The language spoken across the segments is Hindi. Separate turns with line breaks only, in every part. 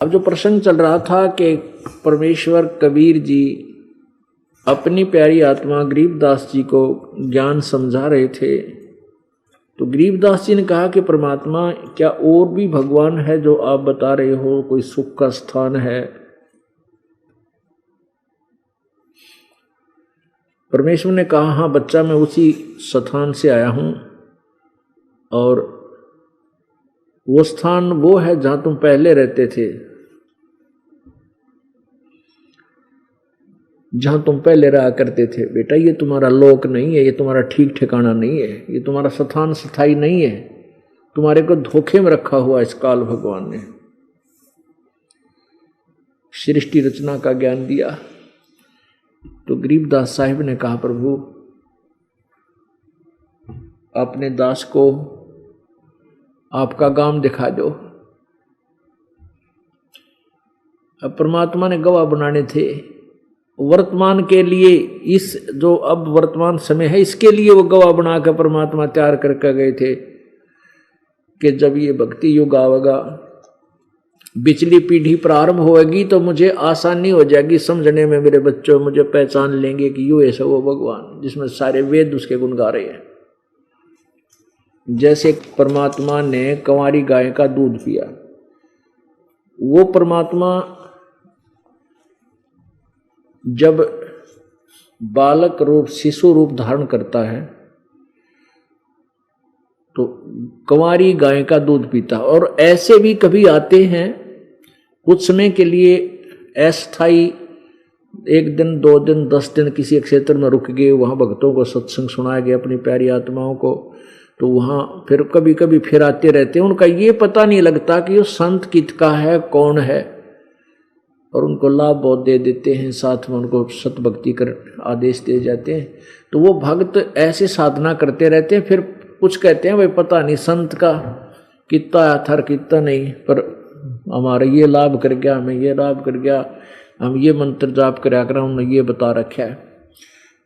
अब जो प्रसंग चल रहा था कि परमेश्वर कबीर जी अपनी प्यारी आत्मा गरीबदास जी को ज्ञान समझा रहे थे, तो गरीबदास जी ने कहा कि परमात्मा क्या और भी भगवान है जो आप बता रहे हो, कोई सुख का स्थान है? परमेश्वर ने कहा हाँ बच्चा, मैं उसी स्थान से आया हूं और वो स्थान वो है जहां तुम पहले रहते थे, जहां तुम पहले रहा करते थे। बेटा ये तुम्हारा लोक नहीं है, ये तुम्हारा ठीक ठिकाना नहीं है, ये तुम्हारा स्थान स्थायी नहीं है, तुम्हारे को धोखे में रखा हुआ इस काल भगवान ने। सृष्टि रचना का ज्ञान दिया। तो गरीबदास साहिब ने कहा प्रभु अपने दास को आपका गांव दिखा दो। अब परमात्मा ने गवाह बनाने थे वर्तमान के लिए, इस जो अब वर्तमान समय है इसके लिए वो गवाह बनाकर परमात्मा तैयार करके गए थे कि जब ये भक्ति युग आवेगा, पिछली पीढ़ी प्रारंभ होगी तो मुझे आसानी हो जाएगी समझने में, मेरे बच्चों मुझे पहचान लेंगे कि यू ऐसा वो भगवान जिसमें सारे वेद उसके गुण गा रहे हैं। जैसे परमात्मा ने कंवारी गाय का दूध पिया, वो परमात्मा जब बालक रूप शिशु रूप धारण करता है तो कंवारी गाय का दूध पीता। और ऐसे भी कभी आते हैं कुछ समय के लिए अस्थायी, 1 दिन 2 दिन 10 दिन किसी क्षेत्र में रुक गए, वहाँ भक्तों को सत्संग सुनाया गया अपनी प्यारी आत्माओं को, तो वहाँ फिर कभी कभी फिर आते रहते हैं। उनका ये पता नहीं लगता कि वो संत किसका है, कौन है, और उनको लाभ बहुत दे देते हैं, साथ में उनको सतभक्ति कर आदेश दे जाते हैं। तो वो भक्त ऐसे साधना करते रहते हैं, फिर कुछ कहते हैं भाई पता नहीं संत का कितना अथर कितना नहीं, पर हमारा ये लाभ कर गया, हमें ये लाभ कर गया, हम ये मंत्र जाप कराया कर, उन्होंने ये बता रखा है।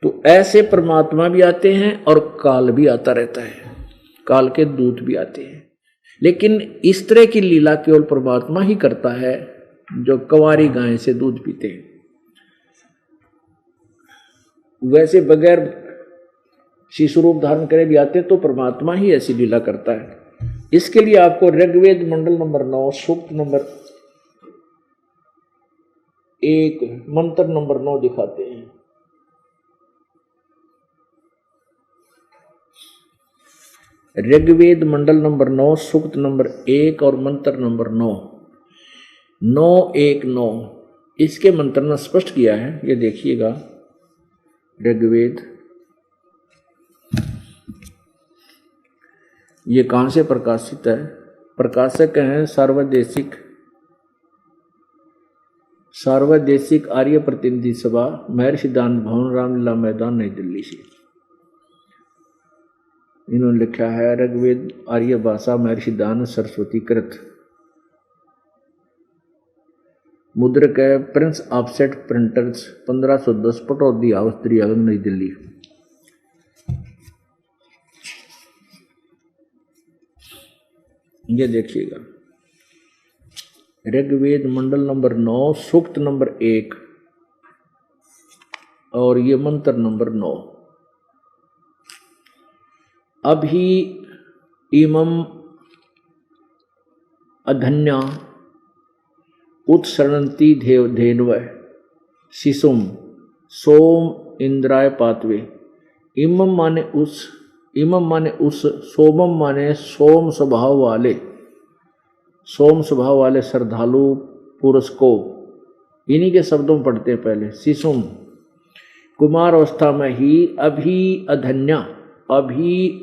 तो ऐसे परमात्मा भी आते हैं और काल भी आता रहता है, काल के दूत भी आते हैं। लेकिन इस तरह की लीला केवल परमात्मा ही करता है जो कंवारी गाय से दूध पीते हैं। वैसे बगैर शिशु रूप धारण करे भी आते तो परमात्मा ही ऐसी लीला करता है। इसके लिए आपको ऋग्वेद मंडल नंबर 9 सूक्त नंबर 1 मंत्र नंबर 9 दिखाते हैं। ऋग्वेद मंडल नंबर 9 सूक्त नंबर 1 और मंत्र नंबर 9 इसके मंत्र ने स्पष्ट किया है, ये देखिएगा। ऋग्वेद, ये कहां से प्रकाशित है? प्रकाशक हैं सार्वदेशिक आर्य प्रतिनिधि सभा, महर्षि दान भवन, रामलीला मैदान, नई दिल्ली से। इन्होंने लिखा है ऋग्वेद आर्य भाषा महर्षि दान सरस्वती कृत, मुद्रक है Prince offset printers, 1510 Pataudi house, Daryaganj, नई दिल्ली। ये देखिएगा ऋग्वेद मंडल नंबर 9 सूक्त नंबर 1 और ये मंत्र नंबर 9। अभी इमं अधन्या उत्सरणंती धेनव शिशुम सोम इंद्राय पातवे। इमम माने उस, सोमम माने सोम स्वभाव वाले श्रद्धालु पुरुष को। इन्हीं के शब्दों में पढ़ते हैं पहले। शिशुम कुमार अवस्था में ही, अभी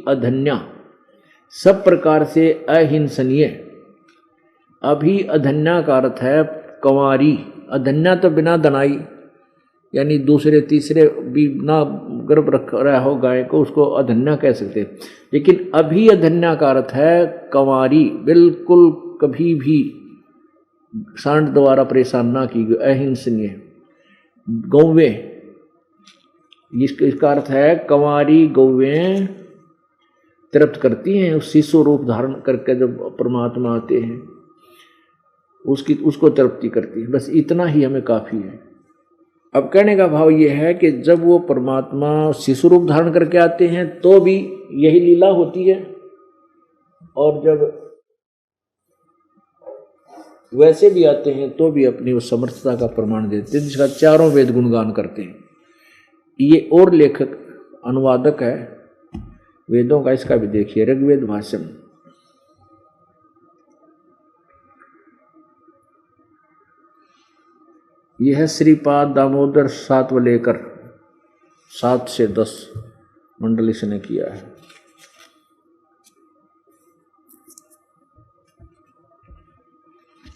अधन्या सब प्रकार से अहिंसनीय। अभी अधन्या का अर्थ है कंवारी। अधन्या तो बिना दनाई, यानी दूसरे तीसरे भी ना गर्भ रख रहा हो गाय को, उसको अधन्या कह सकते। लेकिन अभी अधन्या का अर्थ है कंवारी, बिल्कुल कभी भी सांड द्वारा परेशान ना की गई, अहिंसनीय। गौवें, इसका अर्थ है कंवारी गौवें तृप्त करती हैं उस शिशु रूप धारण करके जब परमात्मा आते हैं। उसको तृप्ति करती है। बस इतना ही हमें काफी है। अब कहने का भाव ये है कि जब वो परमात्मा शिशु रूप धारण करके आते हैं तो भी यही लीला होती है, और जब वैसे भी आते हैं तो भी अपनी उस समर्थता का प्रमाण देते हैं, जिसका चारों वेद गुणगान करते हैं। ये और लेखक अनुवादक है वेदों का, इसका भी देखिए, ऋग्वेद भाष्यम। यह है श्रीपाद दामोदर सातवलेकर, 7 से 10 मंडल इसने किया है।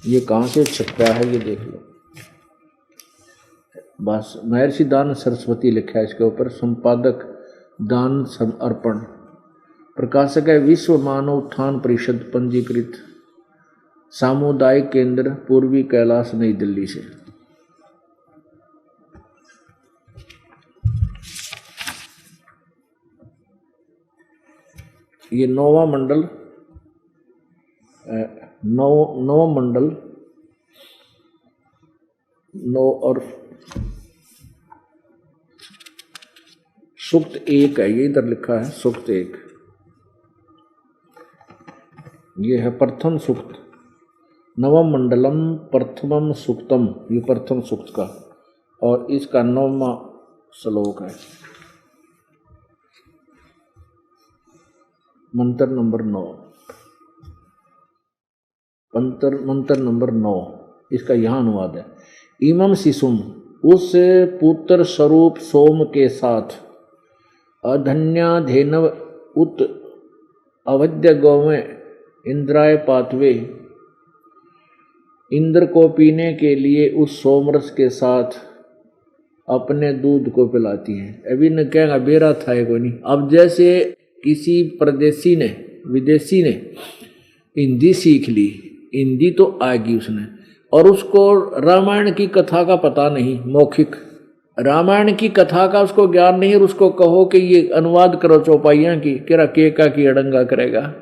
ये कहाँ से छपा है ये देख लो। बस महर्षि दान सरस्वती लिखा है इसके ऊपर, संपादक दान अर्पण, प्रकाशक है विश्व मानव उत्थान परिषद, पंजीकृत, सामुदायिक केंद्र पूर्वी कैलाश, नई दिल्ली से। ये 9वां मंडल, 9 मंडल 9 और सूक्त 1 है, ये इधर लिखा है सूक्त 1। ये है प्रथम सूक्त, नवम मंडलम प्रथमम सूक्तम, ये प्रथम सूक्त का, और इसका 9वां श्लोक है, मंत्र नंबर 9, मंत्र नंबर 9, इसका यहाँ अनुवाद है। इमम शिशुम, उस पुत्र स्वरूप सोम के साथ, अधन्याधेनव उत अवध्य गौवें इंद्राय पातवे, इंद्र को पीने के लिए उस सोमरस के साथ अपने दूध को पिलाती हैं। अभी न कहेगा बेरा था को नहीं। अब जैसे किसी परदेसी ने, विदेशी ने हिंदी सीख ली, हिंदी तो आएगी उसने, और उसको रामायण की कथा का पता नहीं, मौखिक रामायण की कथा का उसको ज्ञान नहीं, और उसको कहो कि ये अनुवाद करो चौपाइयाँ की, केरा केका की अड़ंगा करेगा।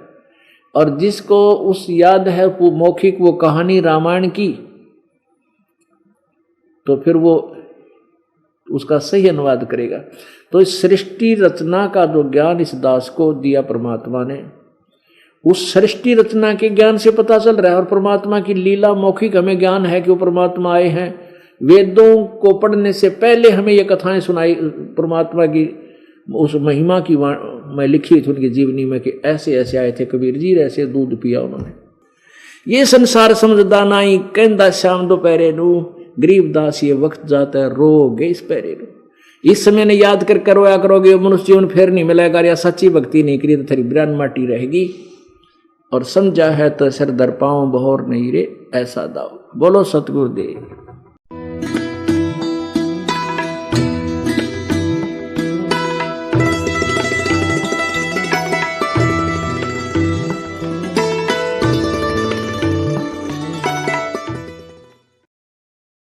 और जिसको उस याद है वो मौखिक वो कहानी रामायण की, तो फिर वो उसका सही अनुवाद करेगा। तो इस सृष्टि रचना का जो ज्ञान इस दास को दिया परमात्मा ने, उस सृष्टि रचना के ज्ञान से पता चल रहा है। और परमात्मा की लीला मौखिक हमें ज्ञान है कि वो परमात्मा आए हैं। वेदों को पढ़ने से पहले हमें ये कथाएं सुनाई परमात्मा की, उस महिमा की मैं लिखी थी उनकी जीवनी में कि ऐसे ऐसे आए थे कबीर जी, ऐसे दूध पिया उन्होंने। ये संसार समझदा नाई, कहंदा शाम दोपहरे नू, गरीबदास ये वक्त जाता है रोगे इस पैरे नू। इस समय ने याद कर रोया करोगे, मनुष्य जीवन फिर नहीं मिलेगा। या सच्ची भक्ति नहीं करी तो तेरी ब्रान माटी रहेगी। और समझा है तो सर दर पाऊं बहोर नहीं रे, ऐसा दाओ। बोलो सतगुरुदेव।